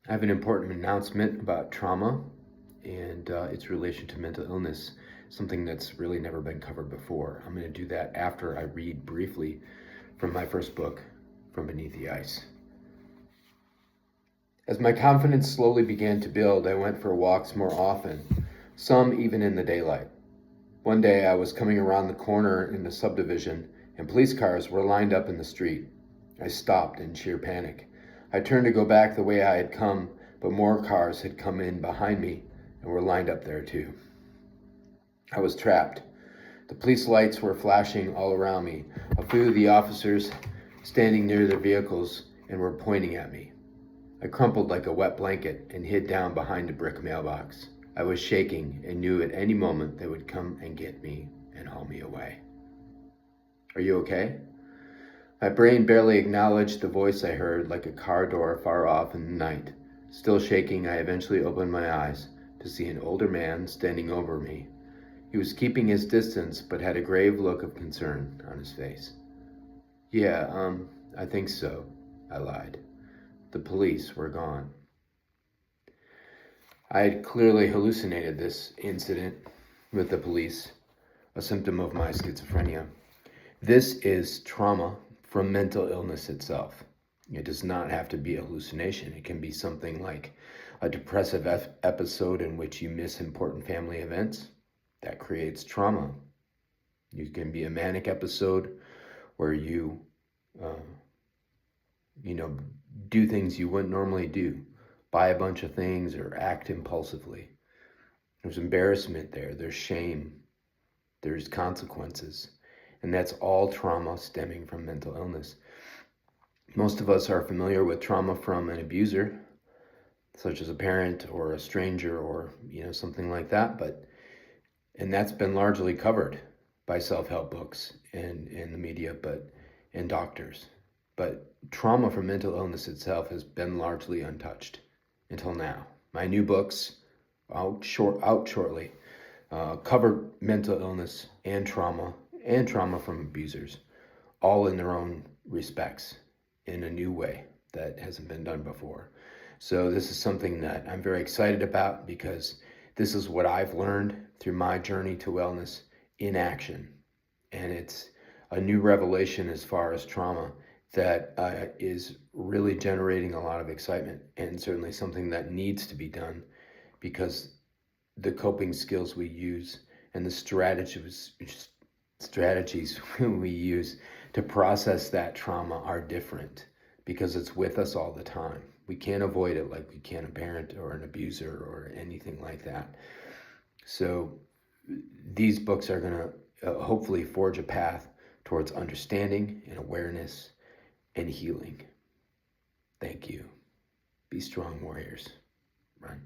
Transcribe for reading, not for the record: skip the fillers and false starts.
I have an important announcement about trauma and its relation to mental illness, something that's really never been covered before. I'm going to do that after I read briefly from my first book, From Beneath the Ice. As my confidence slowly began to build, I went for walks more often, some even in the daylight. One day I was coming around the corner in the subdivision and police cars were lined up in the street. I stopped in sheer panic. I turned to go back the way I had come, but more cars had come in behind me and were lined up there too. I was trapped. The police lights were flashing all around me. A few of the officers standing near their vehicles and were pointing at me. I crumpled like a wet blanket and hid down behind a brick mailbox. I was shaking and knew at any moment they would come and get me and haul me away. Are you okay? My brain barely acknowledged the voice I heard, like a car door far off in the night. Still shaking, I eventually opened my eyes to see an older man standing over me. He was keeping his distance, but had a grave look of concern on his face. Yeah, I think so, I lied. The police were gone. I had clearly hallucinated this incident with the police, a symptom of my schizophrenia. This is trauma from mental illness itself. It does not have to be a hallucination. It can be something like a depressive episode in which you miss important family events. That creates trauma. You can be a manic episode where you do things you wouldn't normally do, buy a bunch of things or act impulsively. There's embarrassment there, there's shame, there's consequences, and that's all trauma stemming from mental illness. Most of us are familiar with trauma from an abuser, such as a parent or a stranger or something like that, and that's been largely covered by self-help books and the media, and doctors. But trauma from mental illness itself has been largely untouched until now. My new books, out shortly, cover mental illness and trauma from abusers, all in their own respects, in a new way that hasn't been done before. So this is something that I'm very excited about because this is what I've learned through my journey to wellness in action. And it's a new revelation as far as trauma that is really generating a lot of excitement, and certainly something that needs to be done because the coping skills we use and the strategies we use to process that trauma are different because it's with us all the time. We can't avoid it like we can a parent or an abuser or anything like that. So these books are going to hopefully forge a path towards understanding and awareness and healing. Thank you. Be strong, warriors. Run.